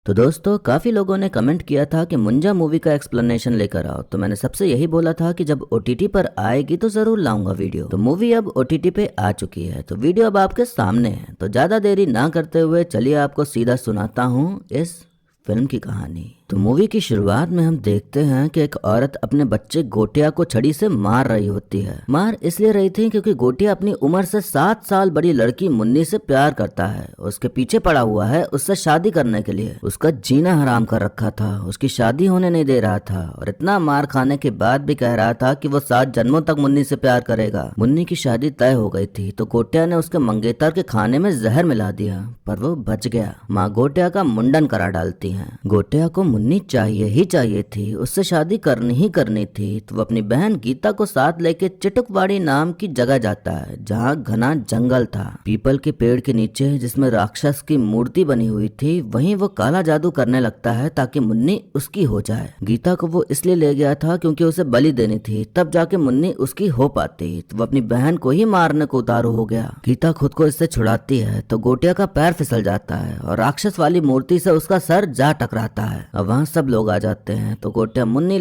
तो दोस्तों काफ़ी लोगों ने कमेंट किया था कि मुंजा मूवी का एक्सप्लेनेशन लेकर आओ, तो मैंने सबसे यही बोला था कि जब ओटीटी पर आएगी तो ज़रूर लाऊंगा वीडियो। तो मूवी अब ओटीटी पे आ चुकी है, तो वीडियो अब आपके सामने है। तो ज़्यादा देरी ना करते हुए चलिए आपको सीधा सुनाता हूँ इस फिल्म की कहानी। तो मूवी की शुरुआत में हम देखते हैं कि एक औरत अपने बच्चे गोटिया को छड़ी से मार रही होती है। मार इसलिए रही थी क्योंकि गोटिया अपनी उम्र से 7 साल बड़ी लड़की मुन्नी से प्यार करता है, उसके पीछे पड़ा हुआ है उससे शादी करने के लिए। उसका जीना हराम कर रखा था, उसकी शादी होने नहीं दे रहा था और इतना मार खाने के बाद भी कह रहा था कि वो 7 जन्मों तक मुन्नी से प्यार करेगा। मुन्नी की शादी तय हो गई थी तो गोटिया ने उसके मंगेतर के खाने में जहर मिला दिया, पर वो बच गया। माँ गोटिया का मुंडन करा डालती है। गोटिया को मुन्नी चाहिए ही चाहिए थी, उससे शादी करनी ही करनी थी। तो वो अपनी बहन गीता को साथ लेके चिटुकवाड़ी नाम की जगह जाता है जहाँ घना जंगल था। पीपल के पेड़ के नीचे जिसमें राक्षस की मूर्ति बनी हुई थी, वहीं वो काला जादू करने लगता है ताकि मुन्नी उसकी हो जाए। गीता को वो इसलिए ले गया था क्योंकि उसे बलि देनी थी, तब जाके मुन्नी उसकी हो पाती। तो वो अपनी बहन को ही मारने को उतारू हो गया। गीता खुद को इससे छुड़ाती है तो गोटिया का पैर फिसल जाता है और राक्षस वाली मूर्ति से उसका सर जा टकराता है। अब वहाँ सब लोग आ जाते हैं तो गोटिया मुन्नी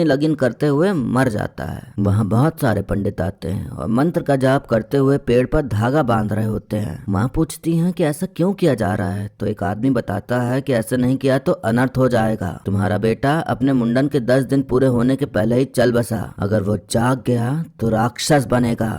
लगिन करते हुए मर जाता है। वहाँ बहुत सारे पंडित आते हैं और मंत्र का जाप करते हुए पेड़ पर धागा बांध रहे होते हैं। माँ पूछती हैं कि ऐसा क्यों किया जा रहा है, तो एक आदमी बताता है कि ऐसे नहीं किया तो अनर्थ हो जाएगा। तुम्हारा बेटा अपने मुंडन के 10 दिन पूरे होने के पहले ही चल बसा, अगर वो जाग गया तो राक्षस बनेगा,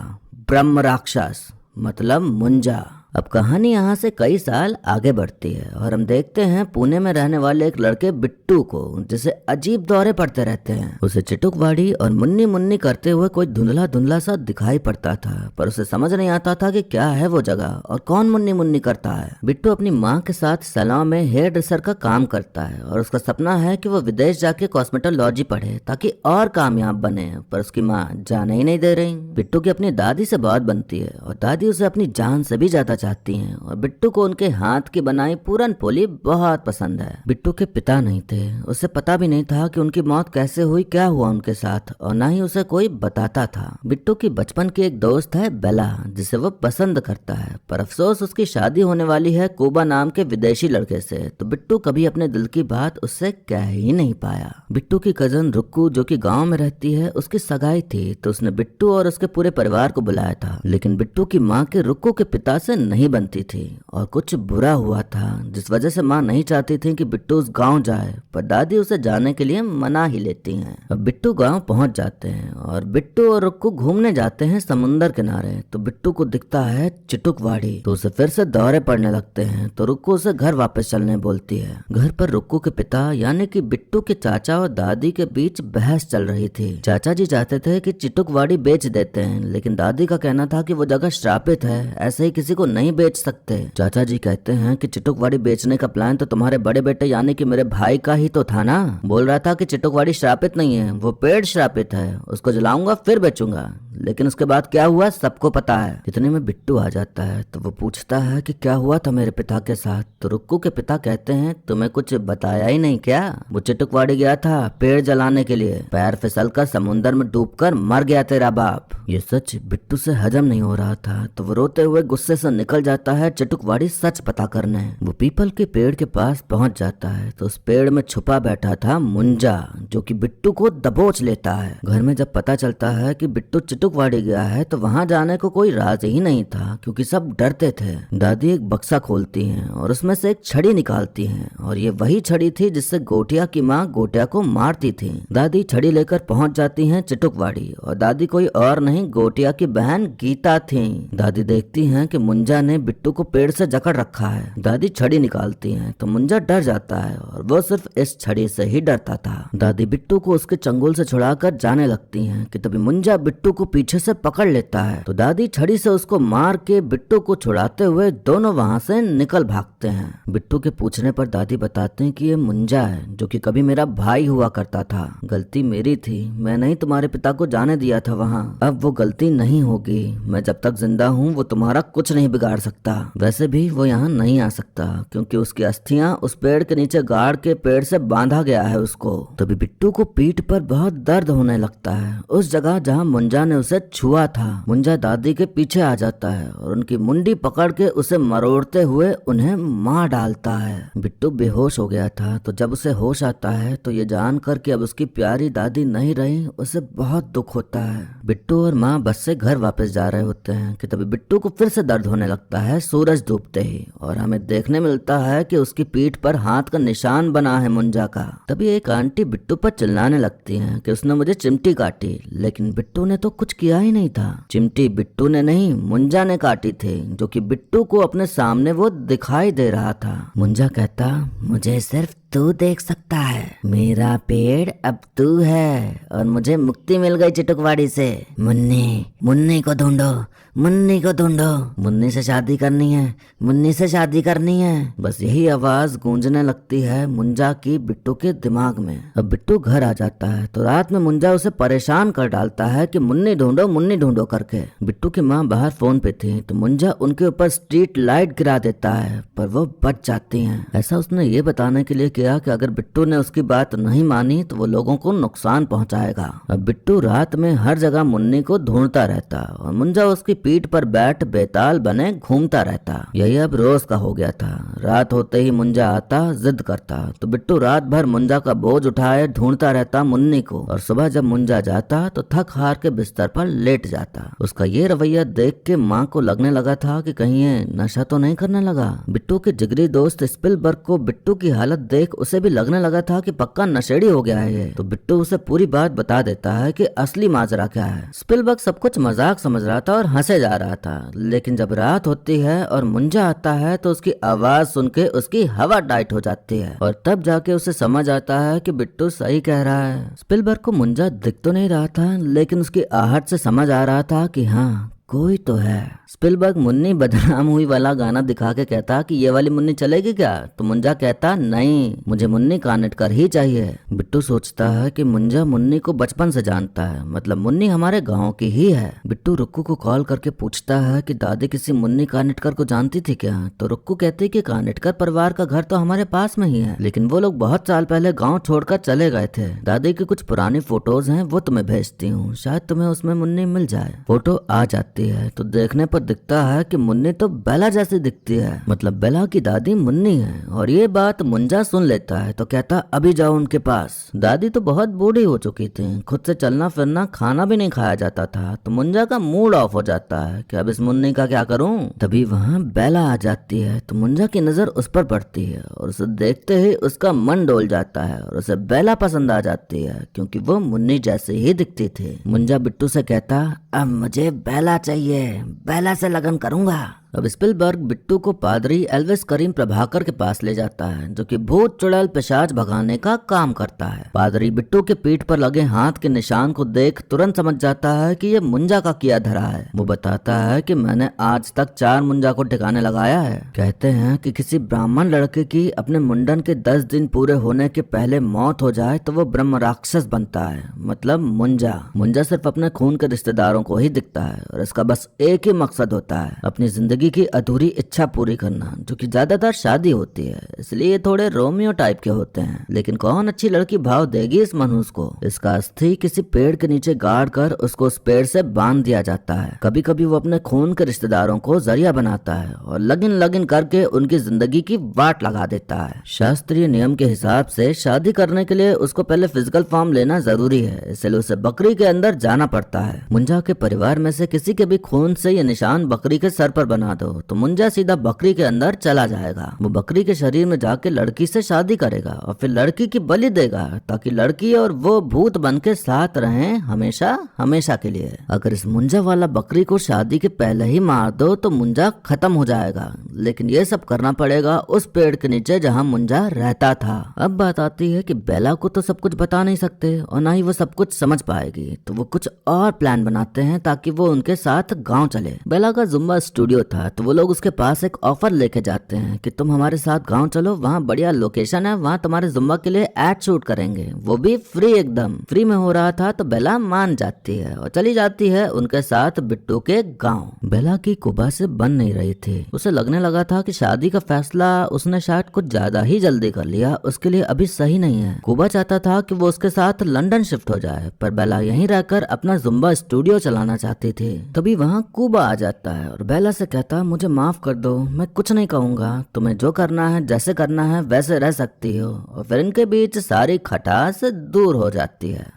ब्रह्म राक्षस मतलब मुंजा। अब कहानी यहाँ से कई साल आगे बढ़ती है और हम देखते हैं पुणे में रहने वाले एक लड़के बिट्टू को, जिसे अजीब दौरे पड़ते रहते हैं। उसे चिटुकवाड़ी और मुन्नी मुन्नी करते हुए कोई धुंधला धुंधला सा दिखाई पड़ता था, पर उसे समझ नहीं आता था कि क्या है वो जगह और कौन मुन्नी मुन्नी करता है। बिट्टू अपनी माँ के साथ सलाह में हेयर ड्रेसर का काम करता है और उसका सपना है कि वो विदेश जाके कॉस्मेटोलॉजी पढ़े ताकि और कामयाब बने, पर उसकी माँ जाने ही नहीं दे रही। बिट्टू की अपनी दादी से बहुत बनती है और दादी उसे अपनी जान से भी ज्यादा चाहती हैं और बिट्टू को उनके हाथ की बनाई पूरन पोली बहुत पसंद है। बिट्टू के पिता नहीं थे, उसे पता भी नहीं था कि उनकी मौत कैसे हुई, क्या हुआ उनके साथ, और ना ही उसे कोई बताता था। बिट्टू की बचपन की एक दोस्त है बेला, जिसे वो पसंद करता है, पर अफसोस उसकी शादी होने वाली है कोबा नाम के विदेशी लड़के से, तो बिट्टू कभी अपने दिल की बात उससे कह ही नहीं पाया। बिट्टू की कजन रुक्कू जो कि गांव में रहती है, उसकी सगाई थी तो उसने बिट्टू और उसके पूरे परिवार को बुलाया था, लेकिन बिट्टू की माँ के रुक्कू के पिता से नहीं बनती थी और कुछ बुरा हुआ था जिस वजह से माँ नहीं चाहती थी कि बिट्टू उस गांव जाए, पर दादी उसे जाने के लिए मना ही लेती हैं। अब बिट्टू गांव पहुंच जाते हैं और बिट्टू और रुक्कू घूमने जाते हैं समुंदर किनारे, तो बिट्टू को दिखता है चिटुकवाड़ी, तो उसे फिर से दौरे पड़ने लगते हैं। तो रुक्कू उसे घर वापस चलने बोलती है। घर पर रुक्कू के पिता यानी कि बिट्टू के चाचा और दादी के बीच बहस चल रही थी। चाचा जी चाहते थे कि चिटुकवाड़ी बेच देते हैं, लेकिन दादी का कहना था कि वो जगह श्रापित है, ऐसे ही किसी को नहीं बेच सकते। चाचा जी कहते हैं कि चिटुकवाड़ी बेचने का प्लान तो तुम्हारे बड़े बेटे यानी कि मेरे भाई का ही तो था ना, बोल रहा था कि चिटुकवाड़ी श्रापित नहीं है, वो पेड़ श्रापित है, उसको जलाऊंगा फिर बेचूंगा। लेकिन उसके बाद क्या हुआ सबको पता है। इतने में बिट्टू आ जाता है तो वो पूछता है कि क्या हुआ था मेरे पिता के साथ, तो रुक्कू के पिता कहते हैं तुम्हें कुछ बताया ही नहीं क्या, वो चिटुकवाड़ी गया था पेड़ जलाने के लिए, पैर फिसल कर समुन्द्र में डूबकर मर गया तेरा बाप। ये सच बिट्टू से हजम नहीं हो रहा था तो वो रोते हुए गुस्से से निकल जाता है चिटुकवाड़ी सच पता करने। वो पीपल के पेड़ के पास पहुंच जाता है तो उस पेड़ में छुपा बैठा था मुंजा, जो कि बिट्टू को दबोच लेता है। घर में जब पता चलता है कि बिट्टू चिटुकवाड़ी गया है तो वहां जाने को कोई राज ही नहीं था क्योंकि सब डरते थे। दादी एक बक्सा खोलती हैं और उसमें से एक छड़ी निकालती हैं और ये वही छड़ी थी जिससे गोटिया की माँ गोटिया को मारती थी। दादी छड़ी लेकर पहुंच जाती हैं चिटुकवाड़ी और दादी कोई और नहीं गोटिया की बहन गीता थी। दादी देखती हैं कि मुंजा ने बिट्टू को पेड़ से जकड़ रखा है। दादी छड़ी निकालती हैं तो मुंजा डर जाता है और वो सिर्फ इस छड़ी से ही डरता था। दादी बिट्टू को उसके चंगुल से छुड़ाकर जाने लगती हैं कि तभी मुंजा बिट्टू को पीछे से पकड़ लेता है, तो दादी छड़ी से उसको मार के बिट्टू को छुड़ाते हुए दोनों वहां से निकल भागते हैं। बिट्टू के पूछने पर दादी बताते हैं कि ये मुंजा है जो कि कभी मेरा भाई हुआ करता था, गलती मेरी थी, मैंने ही तुम्हारे पिता को जाने दिया था वहाँ, अब वो गलती नहीं होगी, मैं जब तक जिंदा हूँ वो तुम्हारा कुछ नहीं बिगाड़ सकता। वैसे भी वो यहाँ नहीं आ सकता क्योंकि उसकी अस्थियां उस पेड़ के नीचे गाड़ के पेड़ से बांधा गया है उसको। तभी बिट्टू को पीठ पर बहुत दर्द होने लगता है, उस जगह जहाँ मुंजा ने उसे छुआ था। मुंजा दादी के पीछे आ जाता है और उनकी मुंडी पकड़ के उसे मरोड़ते हुए उन्हें मार डालता है। बिट्टू बेहोश हो गया था, तो जब उसे होश आता है तो ये जानकर कि अब उसकी प्यारी दादी नहीं रही, उसे बहुत दुख होता है। बिट्टू और माँ बस से घर वापस जा रहे होते हैं कि तभी बिट्टू को फिर से दर्द होने लगता है सूरज डूबते ही, और हमें देखने मिलता है कि उसकी पीठ पर हाथ का निशान बना है मुंजा का। तभी एक आंटी बिट्टू पर चिल्लाने लगती है कि उसने मुझे चिमटी काटी, लेकिन बिट्टू ने तो कुछ किया ही नहीं था। चिमटी बिट्टू ने नहीं, मुंजा ने काटी थी, जो कि बिट्टू को अपने सामने वो दिखाई दे रहा था। मुंजा कहता, मुझे सिर्फ तू देख सकता है, मेरा पेड़ अब तू है और मुझे मुक्ति मिल गई चिटुकवाड़ी से। मुन्नी, मुन्नी को ढूंढो, मुन्नी को ढूंढो, मुन्नी से शादी करनी है, मुन्नी से शादी करनी है। बस यही आवाज गूंजने लगती है मुंजा की बिट्टू के दिमाग में। अब बिट्टू घर आ जाता है तो रात में मुंजा उसे परेशान कर डालता है कि मुन्नी ढूंढो करके। बिट्टू की माँ बाहर फोन पे थी तो मुंजा उनके ऊपर स्ट्रीट लाइट गिरा देता है, पर वो बच जाती हैं। ऐसा उसने ये बताने के लिए किया कि अगर बिट्टू ने उसकी बात नहीं मानी तो वो लोगों को नुकसान पहुंचाएगा। अब बिट्टू रात में हर जगह मुन्नी को ढूंढता रहता और मुंजा उसकी पीठ पर बैठ बेताल बने घूमता रहता। यही अब रोज का हो गया था। रात होते ही मुंजा आता, जिद करता, तो बिट्टू रात भर मुंजा का बोझ उठाए ढूंढता रहता मुन्नी को, और सुबह जब मुंजा जाता तो थक हार के बिस्तर पर लेट जाता। उसका ये रवैया देख के माँ को लगने लगा था कि कहीं ये नशा तो नहीं करने लगा। बिट्टू के जिगरी दोस्त स्पिलबर्ग को बिट्टू की हालत देख उसे भी लगने लगा था कि पक्का नशेड़ी हो गया है ये। तो बिट्टू उसे पूरी बात बता देता है कि असली माजरा क्या है। स्पिलबर्ग सब कुछ मजाक समझ रहा था और हंसे जा रहा था, लेकिन जब रात होती है और मुंजा आता है तो उसकी आवाज सुन के उसकी हवा टाइट हो जाती है, और तब जाके उसे समझ आता है कि बिट्टू सही कह रहा है। स्पिलबर्ग को मुंजा दिख तो नहीं रहा था, लेकिन उसकी आहट से समझ आ रहा था कि हाँ, कोई तो है। स्पिलबर्ग मुन्नी बदनाम हुई वाला गाना दिखा के कहता कि ये वाली मुन्नी चलेगी क्या, तो मुंजा कहता नहीं, मुझे मुन्नी कानेटकर ही चाहिए। बिट्टू सोचता है कि मुंजा मुन्नी को बचपन से जानता है, मतलब मुन्नी हमारे गांव की ही है। बिट्टू रुक्कू को कॉल करके पूछता है कि दादी किसी मुन्नी कानेटकर को जानती थी क्या, तो रुक्कू कहती कि कानेटकर परिवार का घर तो हमारे पास में ही है, लेकिन वो लोग बहुत साल पहले गाँव छोड़कर चले गए थे। दादी की कुछ पुरानी फोटोज हैं, वो तुम्हें भेजती हूँ, शायद तुम्हें उसमें मुन्नी मिल जाए। फोटो आ जाती है तो देखने पर दिखता है कि मुन्नी तो बेला जैसी दिखती है, मतलब बेला की दादी मुन्नी है। और ये बात मुंजा सुन लेता है तो कहता अभी जाओ उनके पास। दादी तो बहुत बूढ़ी हो चुकी थी, खुद से चलना फिरना खाना भी नहीं खाया जाता था, तो मुंजा का मूड ऑफ हो जाता है कि अब इस मुन्नी का क्या करूं। तभी वहाँ बेला आ जाती है तो मुंजा की नजर उस पर पड़ती है और उसे देखते ही उसका मन डोल जाता है और उसे बेला पसंद आ जाती है, क्योंकि वो मुन्नी जैसे ही दिखती थी। मुंजा बिट्टू से कहता अब मुझे बेला चाहिए, बेला से लगन करूंगा। अब स्पिलबर्ग बिट्टू को पादरी एल्विस करीम प्रभाकर के पास ले जाता है, जो कि भूत चुड़ैल पिशाच भगाने का काम करता है। पादरी बिट्टू के पीठ पर लगे हाथ के निशान को देख तुरंत समझ जाता है कि ये मुंजा का किया धरा है। वो बताता है कि मैंने आज तक 4 मुंजा को ठिकाने लगाया है। कहते हैं कि किसी ब्राह्मण लड़के की अपने मुंडन के 10 दिन पूरे होने के पहले मौत हो जाए तो वो ब्रह्म राक्षस बनता है, मतलब मुंजा। मुंजा सिर्फ अपने खून के रिश्तेदारों को ही दिखता है और इसका बस एक ही मकसद होता है, अपनी जिंदगी की अधूरी इच्छा पूरी करना, जो कि ज्यादातर शादी होती है, इसलिए थोड़े रोमियो टाइप के होते हैं। लेकिन कौन अच्छी लड़की भाव देगी इस मनुष्य को। इसका अस्थि किसी पेड़ के नीचे गाड़ कर उसको उस पेड़ से बांध दिया जाता है। कभी कभी वो अपने खून के रिश्तेदारों को जरिया बनाता है और लगन लगन करके उनकी जिंदगी की वाट लगा देता है। शास्त्रीय नियम के हिसाब से शादी करने के लिए उसको पहले फिजिकल फॉर्म लेना जरूरी है, इसलिए उसे बकरी के अंदर जाना पड़ता है। मुंजा के परिवार में से किसी के भी खून से ये निशान बकरी के सर पर बना दो तो मुंजा सीधा बकरी के अंदर चला जाएगा। वो बकरी के शरीर में जाके लड़की से शादी करेगा और फिर लड़की की बलि देगा, ताकि लड़की और वो भूत बन के साथ रहें हमेशा हमेशा के लिए। अगर इस मुंजा वाला बकरी को शादी के पहले ही मार दो तो मुंजा खत्म हो जाएगा, लेकिन ये सब करना पड़ेगा उस पेड़ के नीचे जहाँ मुंजा रहता था। अब बात आती है कि बेला को तो सब कुछ बता नहीं सकते और ना ही वो सब कुछ समझ पाएगी, तो वो कुछ और प्लान बनाते हैं ताकि वो उनके साथ गाँव चले। बेला का जुम्बा स्टूडियो था था तो वो लोग उसके पास एक ऑफर लेके जाते हैं कि तुम हमारे साथ गांव चलो, वहाँ बढ़िया लोकेशन है, वहाँ तुम्हारे जुम्बा के लिए एड शूट करेंगे, वो भी फ्री, एकदम फ्री में हो रहा था। तो बेला मान जाती है और चली जाती है उनके साथ बिट्टू के गाँव। बेला की कुबा से बन नहीं रही थी, उसे लगने लगा था कि शादी का फैसला उसने शायद कुछ ज्यादा ही जल्दी कर लिया, उसके लिए अभी सही नहीं है। कुबा चाहता था कि वो उसके साथ लंदन शिफ्ट हो जाए, पर बेला यहीं रहकर अपना जुम्बा स्टूडियो चलाना चाहती थी। तभी वहाँ कुबा आ जाता है और बेला से कहता, मुझे माफ कर दो, मैं कुछ नहीं कहूंगा, तुम्हें जो करना है जैसे करना है वैसे रह सकती हो। और फिर इनके बीच सारी खटास दूर हो जाती है।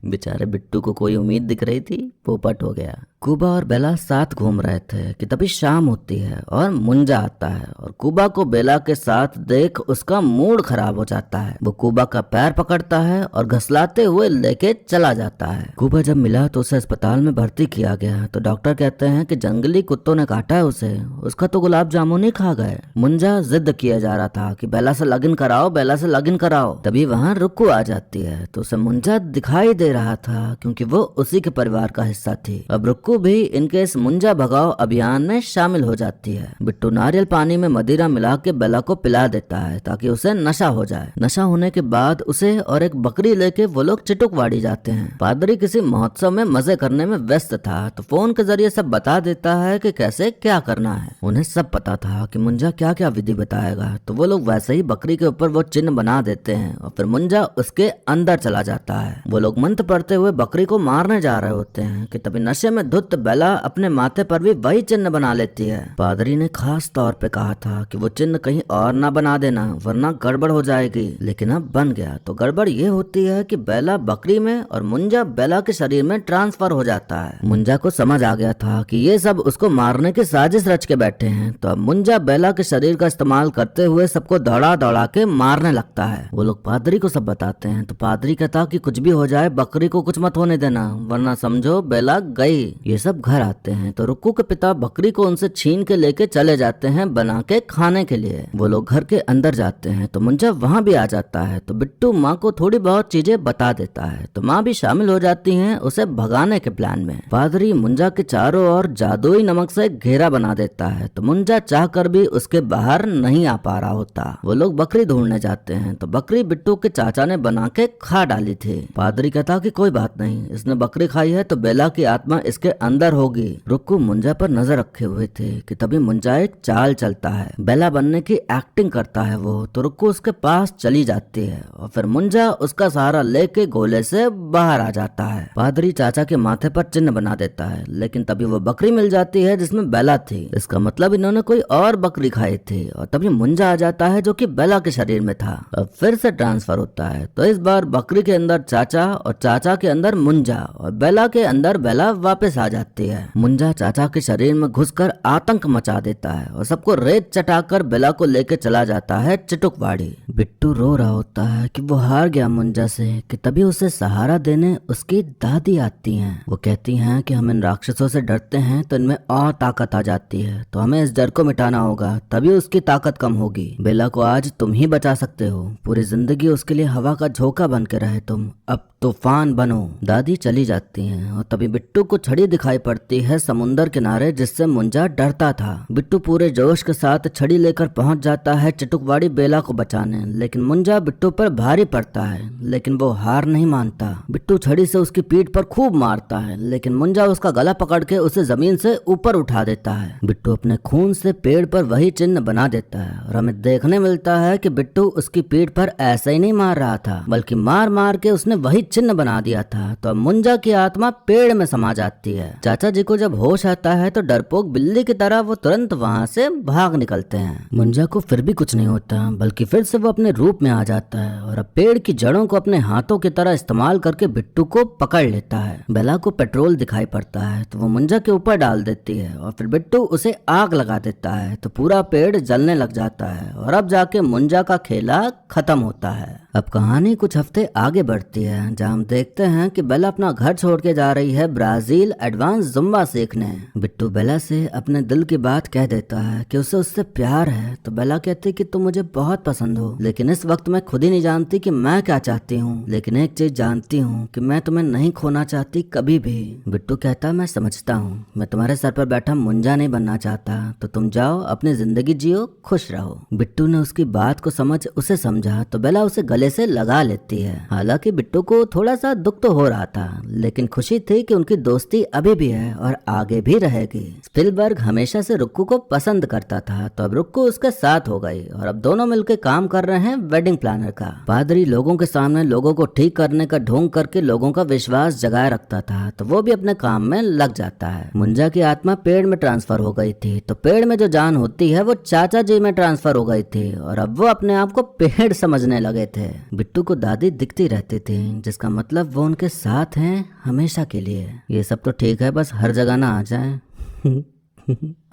बेचारे बिट्टू को कोई उम्मीद दिख रही थी, पोपट हो गया। कुबा और बेला साथ घूम रहे थे कि तभी शाम होती है और मुंजा आता है और कुबा को बेला के साथ देख उसका मूड खराब हो जाता है। वो कुबा का पैर पकड़ता है और घसलाते हुए लेके चला जाता है। कुबा जब मिला तो उसे अस्पताल में भर्ती किया गया तो डॉक्टर कहते हैं कि जंगली कुत्तों ने काटा है उसे, उसका तो गुलाब जामुन ही खा गए। मुंजा जिद किया जा रहा था कि बेला से लगन कराओ, बेला से लगन कराओ। तभी वहाँ रुक्कू आ जाती है तो उसे मुंजा दिखाई दे रहा था क्योंकि वो उसी के परिवार का हिस्सा थी। अब रुक्कू भी इनके इस मुंजा भगाओ अभियान में शामिल हो जाती है। बिट्टू नारियल पानी में मदिरा मिला के बेला को पिला देता है ताकि उसे नशा हो जाए। नशा होने के बाद उसे और एक बकरी लेके वो लोग चिटुकवाड़ी जाते हैं। पादरी किसी महोत्सव में मजे करने में व्यस्त था तो फोन के जरिए सब बता देता है कि कैसे क्या करना है। उन्हें सब पता था कि मुंजा क्या क्या विधि बताएगा, तो वो लोग वैसे ही बकरी के ऊपर वो चिन्ह बना देते हैं और फिर मुंजा उसके अंदर चला जाता है। वो लोग मंत्र पढ़ते हुए बकरी को मारने जा रहे होते हैं कि तभी नशे में धुत बेला अपने माथे पर भी वही चिन्ह बना लेती है। पादरी ने खास तौर पे कहा था कि वो चिन्ह कहीं और ना बना देना वरना गड़बड़ हो जाएगी, लेकिन अब बन गया। तो गड़बड़ ये होती है कि बेला बकरी में और मुंजा बेला के शरीर में ट्रांसफर हो जाता है। मुंजा को समझ आ गया था कि ये सब उसको मारने की साजिश रच के बैठे हैं, तो अब मुंजा बेला के शरीर का इस्तेमाल करते हुए सबको दौड़ा दौड़ा के मारने लगता है। वो लोग पादरी को सब बताते हैं तो पादरी कहता कि कुछ भी हो जाए बकरी को कुछ मत होने देना वरना समझो बेला गई। ये सब घर आते हैं तो रुक्कू के पिता बकरी को उनसे छीन के लेके चले जाते हैं बना के खाने के लिए। वो लोग घर के अंदर जाते हैं तो मुंजा वहाँ भी आ जाता है तो बिट्टू माँ को थोड़ी बहुत चीजें बता देता है तो माँ भी शामिल हो जाती हैं उसे भगाने के प्लान में। पादरी मुंजा के चारों ओर जादुई नमक से घेरा बना देता है तो मुंजा चाहकर भी उसके बाहर नहीं आ पा रहा होता। वो लोग बकरी ढूंढने जाते हैं तो बकरी बिट्टू के चाचा ने बना के खा डाली थी। पादरी कहता कि कोई बात नहीं, इसने बकरी खाई है तो बेला की आत्मा इसके अंदर होगी। रुक्कू मुंजा पर नजर रखे हुए थे कि तभी मुंजा एक चाल चलता है, बेला बनने की एक्टिंग करता है वो, तो रुक्कू उसके पास चली जाती है और फिर मुंजा उसका सहारा लेके गोले से बाहर आ जाता है। पादरी चाचा के माथे पर चिन्ह बना देता है लेकिन तभी वो बकरी मिल जाती है जिसमें बेला थी। इसका मतलब इन्होंने कोई और बकरी खाई थी और तभी मुंजा आ जाता है जो कि बेला के शरीर में था। अब फिर से ट्रांसफर होता है तो इस बार बकरी के अंदर चाचा और चाचा के अंदर मुंजा और बेला के अंदर बेला वापस आ जाती है। मुंजा चाचा के शरीर में घुसकर आतंक मचा देता है और सबको रेत चटाकर बेला को लेके चला जाता है चिटुकवाड़ी। बिट्टू रो रहा होता है कि वो हार गया मुंजा से कि तभी उसे सहारा देने उसकी दादी आती हैं। वो कहती हैं कि हम इन राक्षसों से डरते हैं तो इनमें और ताकत आ जाती है, तो हमें इस डर को मिटाना होगा तभी उसकी ताकत कम होगी। बेला को आज तुम ही बचा सकते हो, पूरी जिंदगी उसके लिए हवा का झोंका बन के रहे तुम, अब तूफान बनो। दादी चली जाती हैं और तभी बिट्टू को छड़ी दिखाई पड़ती है समुंदर किनारे जिससे मुंजा डरता था। बिट्टू पूरे जोश के साथ छड़ी लेकर पहुंच जाता है चिटुकवाड़ी बेला को बचाने, लेकिन मुंजा बिट्टू पर भारी पड़ता है लेकिन वो हार नहीं मानता। बिट्टू छड़ी से उसकी पीठ पर खूब मारता है लेकिन मुंजा उसका गला पकड़ के उसे जमीन से ऊपर उठा देता है। बिट्टू अपने खून से पेड़ पर वही चिन्ह बना देता है और हमें देखने मिलता है कि बिट्टू उसकी पीठ पर ऐसा ही नहीं मार रहा था बल्कि मार मार के उसने वही चिन्ह बना दिया था। तो अब मुंजा की आत्मा पेड़ में समा जाती है। चाचा जी को जब होश आता है तो डरपोक बिल्ली की तरह वो तुरंत वहाँ से भाग निकलते हैं। मुंजा को फिर भी कुछ नहीं होता बल्कि फिर से वो अपने रूप में आ जाता है और अब पेड़ की जड़ों को अपने हाथों की तरह इस्तेमाल करके बिट्टू को पकड़ लेता है। बेला को पेट्रोल दिखाई पड़ता है तो वो मुंजा के ऊपर डाल देती है और फिर बिट्टू उसे आग लगा देता है तो पूरा पेड़ जलने लग जाता है और अब जाके मुंजा का खेला खत्म होता है। अब कहानी कुछ हफ्ते आगे बढ़ती है, जहाँ हम देखते हैं कि बेला अपना घर छोड़ के जा रही है ब्राजील एडवांस जुम्बा सीखने। बिट्टू बेला से अपने दिल की बात कह देता है कि उसे उससे प्यार है, तो बेला कहती कि तुम मुझे बहुत पसंद हो, लेकिन इस वक्त मैं खुद ही नहीं जानती कि मैं क्या चाहती हूँ, लेकिन एक चीज जानती हूँ कि मैं तुम्हें नहीं खोना चाहती कभी भी। बिट्टू कहता मैं समझता हूँ, मैं तुम्हारे सर पर बैठा मुंजा नहीं बनना चाहता, तो तुम जाओ अपनी जिंदगी जियो, खुश रहो। बिट्टू ने उसकी बात को समझ उसे समझा तो बेला उसे गले से लगा लेती है। हालांकि बिट्टू को थोड़ा सा दुख तो हो रहा था, लेकिन खुशी थी कि उनकी दोस्ती अभी भी है और आगे भी रहेगी। स्पिलबर्ग हमेशा से रुक्कू को पसंद करता था, तो अब रुक्कू उसके साथ हो गई और अब दोनों मिलकर काम कर रहे हैं वेडिंग प्लानर का। पादरी लोगों के सामने लोगों को ठीक करने का ढोंग करके लोगों का विश्वास जगाए रखता था, तो वो भी अपने काम में लग जाता है। मुंजा की आत्मा पेड़ में ट्रांसफर हो गई थी, तो पेड़ में जो जान होती है वो चाचा जी में ट्रांसफर हो गई थी और अब वो अपने आप को पेड़ समझने लगे थे। बिट्टू को दादी दिखती रहती थी, जिसका मतलब वो उनके साथ हैं हमेशा के लिए। ये सब तो ठीक है, बस हर जगह ना आ जाए।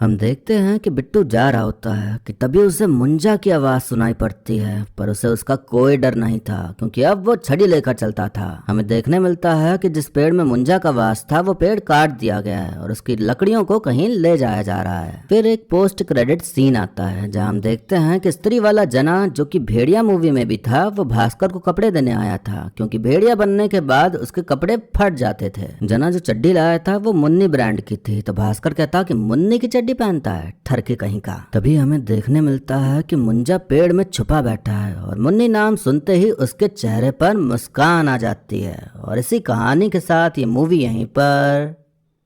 हम देखते हैं कि बिट्टू जा रहा होता है कि तभी उसे मुंजा की आवाज सुनाई पड़ती है, पर उसे उसका कोई डर नहीं था क्योंकि अब वो छड़ी लेकर चलता था। हमें देखने मिलता है कि जिस पेड़ में मुंजा का वास था वो पेड़ काट दिया गया है और उसकी लकड़ियों को कहीं ले जाया जा रहा है। फिर एक पोस्ट क्रेडिट सीन आता है जहाँ हम देखते हैं कि स्त्री वाला जना जो कि भेड़िया मूवी में भी था, वो भास्कर को कपड़े देने आया था क्योंकि भेड़िया बनने के बाद उसके कपड़े फट जाते थे। जना जो चड्डी लाया था वो मुन्नी ब्रांड की थी, तो भास्कर कहता कि मुन्नी की चड्डी पहनता है, ठरके कहीं का। तभी हमें देखने मिलता है कि मुंजा पेड़ में छुपा बैठा है और मुन्नी नाम सुनते ही उसके चेहरे पर मुस्कान आ जाती है और इसी कहानी के साथ ये मूवी यहीं पर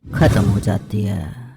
खत्म हो जाती है।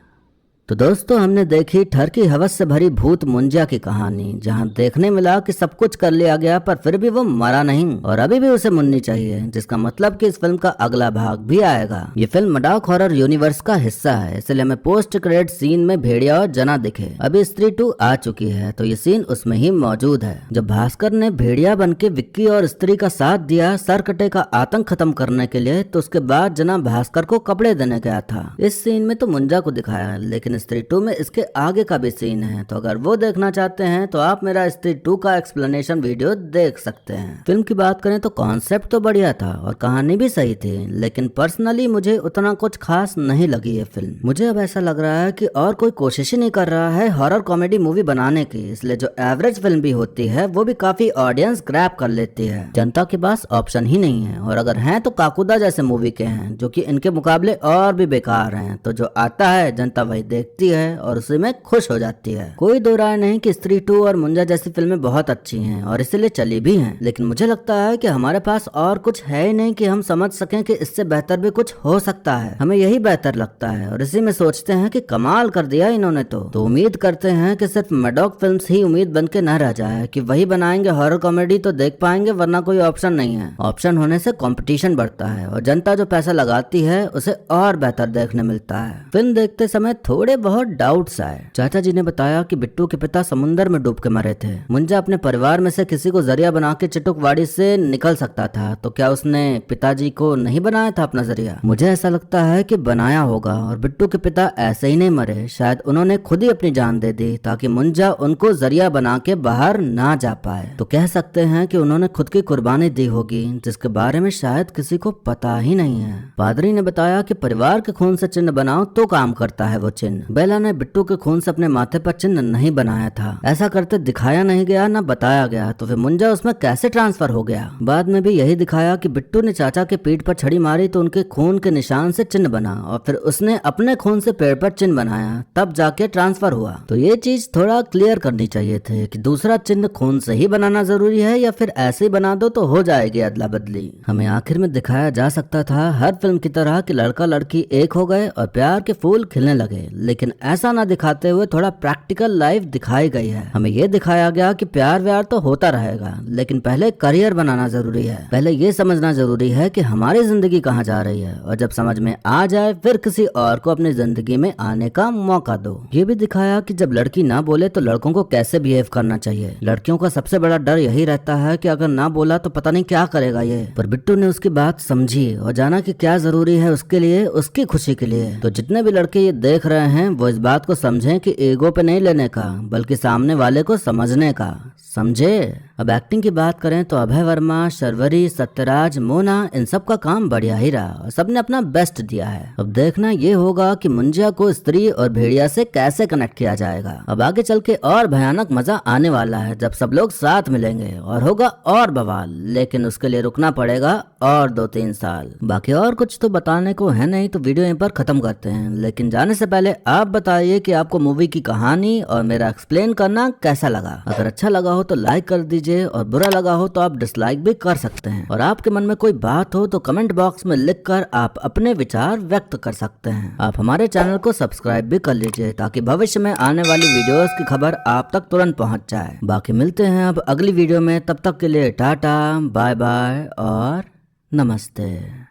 तो दोस्तों हमने देखी ठर की हवस से भरी भूत मुंजा की कहानी, जहां देखने मिला कि सब कुछ कर लिया गया पर फिर भी वो मरा नहीं और अभी भी उसे मुन्नी चाहिए, जिसका मतलब कि इस फिल्म का अगला भाग भी आएगा। ये फिल्म मडाक हॉरर यूनिवर्स का हिस्सा है, इसलिए हमें पोस्ट क्रेडिट सीन में भेड़िया और जना दिखे। अभी स्त्री 2 आ चुकी है तो ये सीन उसमें ही मौजूद है। जब भास्कर ने भेड़िया बन के विक्की और स्त्री का साथ दिया सरकटे का आतंक खत्म करने के लिए, तो उसके बाद जना भास्कर को कपड़े देने गया था। इस सीन में तो मुंजा को दिखाया, लेकिन स्त्री 2 में इसके आगे का भी सीन है, तो अगर वो देखना चाहते हैं तो आप मेरा स्त्री 2 का एक्सप्लेनेशन वीडियो देख सकते हैं। फिल्म की बात करें तो कॉन्सेप्ट तो बढ़िया था और कहानी भी सही थी, लेकिन पर्सनली मुझे उतना कुछ खास नहीं लगी ये फिल्म। मुझे अब ऐसा लग रहा है कि और कोई कोशिश ही नहीं कर रहा है हॉरर कॉमेडी मूवी बनाने की, इसलिए जो एवरेज फिल्म भी होती है वो भी काफी ऑडियंस ग्रैब कर लेती है। जनता के पास ऑप्शन ही नहीं है, और अगर हैं तो काकुदा जैसे मूवी के हैं जो कि इनके मुकाबले और भी बेकार हैं। तो जो आता है जनता वही देखती है और उसी में खुश हो जाती है। कोई दो राय नहीं कि स्त्री 2 और मुंजा जैसी फिल्में बहुत अच्छी हैं और इसीलिए चली भी हैं, लेकिन मुझे लगता है कि हमारे पास और कुछ है ही नहीं कि हम समझ सकें कि इससे बेहतर भी कुछ हो सकता है। हमें यही बेहतर लगता है और इसी में सोचते हैं कि कमाल कर दिया इन्होंने। तो उम्मीद करते हैं कि सिर्फ मैडॉक फिल्म्स ही उम्मीद बन के न रह जाए कि वही बनाएंगे हॉरर कॉमेडी तो देख पाएंगे, वरना कोई ऑप्शन नहीं है। ऑप्शन होने से कंपटीशन बढ़ता है और जनता जो पैसा लगाती है उसे और बेहतर देखने मिलता है। फिल्म देखते समय थोड़े बहुत डाउट्स आए। चाचा जी ने बताया कि बिट्टू के पिता समुंदर में डूब के मरे थे। मुंजा अपने परिवार में से किसी को जरिया बना के चिटुकवाड़ी से निकल सकता था, तो क्या उसने पिताजी को नहीं बनाया था अपना जरिया? मुझे ऐसा लगता है कि बनाया होगा और बिट्टू के पिता ऐसे ही नहीं मरे, शायद उन्होंने खुद ही अपनी जान दे दी ताकि मुंजा उनको जरिया बना के बाहर ना जा पाए। तो कह सकते हैं कि उन्होंने खुद की कुर्बानी दी होगी, जिसके बारे में शायद किसी को पता ही नहीं है। पादरी ने बताया कि परिवार के खून से चिन्ह बनाओ तो काम करता है वो चिन्ह। बेला ने बिट्टू के खून से अपने माथे पर चिन्ह नहीं बनाया था, ऐसा करते दिखाया नहीं गया ना बताया गया, तो फिर मुंजा उसमें कैसे ट्रांसफर हो गया? बाद में भी यही दिखाया कि बिट्टू ने चाचा के पीठ पर छड़ी मारी तो उनके खून के निशान से चिन्ह बना और फिर उसने अपने खून से पेड़ पर चिन्ह बनाया, तब जाके ट्रांसफर हुआ। तो ये चीज थोड़ा क्लियर करनी चाहिए थे कि दूसरा चिन्ह खून से ही बनाना जरूरी है या फिर ऐसे ही बना दो तो हो जाएगी अदला बदली। हमें आखिर में दिखाया जा सकता था हर फिल्म की तरह कि लड़का लड़की एक हो गए और प्यार के फूल खिलने लगे, लेकिन ऐसा ना दिखाते हुए थोड़ा प्रैक्टिकल लाइफ दिखाई गई है। हमें ये दिखाया गया कि प्यार व्यार तो होता रहेगा, लेकिन पहले करियर बनाना जरूरी है। पहले ये समझना जरूरी है कि हमारी जिंदगी कहाँ जा रही है, और जब समझ में आ जाए फिर किसी और को अपनी जिंदगी में आने का मौका दो। ये भी दिखाया कि जब लड़की ना बोले तो लड़कों को कैसे बिहेव करना चाहिए। लड़कियों का सबसे बड़ा डर यही रहता है कि अगर ना बोला तो पता नहीं क्या करेगा ये, पर बिट्टू ने उसकी बात समझी और जाना कि क्या जरूरी है उसके लिए, उसकी खुशी के लिए। तो जितने भी लड़के ये देख रहे हैं वो इस बात को समझें कि ईगो पे नहीं लेने का, बल्कि सामने वाले को समझने का। समझे? अब एक्टिंग की बात करें तो अभय वर्मा, शर्वरी, सत्यराज, मोना इन सब का काम बढ़िया ही रहा और सबने अपना बेस्ट दिया है। अब देखना ये होगा कि मुंजा को स्त्री और भेड़िया से कैसे कनेक्ट किया जाएगा। अब आगे चल के और भयानक मजा आने वाला है जब सब लोग साथ मिलेंगे और होगा और बवाल, लेकिन उसके लिए रुकना पड़ेगा और 2-3 साल। बाकी और कुछ तो बताने को है नहीं, तो वीडियो यहीं पर खत्म करते हैं। लेकिन जाने से पहले आप बताइए कि आपको मूवी की कहानी और मेरा एक्सप्लेन करना कैसा लगा। अगर अच्छा लगा हो तो लाइक कर दीजिए और बुरा लगा हो तो आप डिसलाइक भी कर सकते हैं। और आपके मन में कोई बात हो तो कमेंट बॉक्स में लिखकर आप अपने विचार व्यक्त कर सकते हैं। आप हमारे चैनल को सब्सक्राइब भी कर लीजिए ताकि भविष्य में आने वाली वीडियोस की खबर आप तक तुरंत पहुंच जाए। बाकी मिलते हैं अब अगली वीडियो में, तब तक के लिए टाटा, बाय बाय और नमस्ते।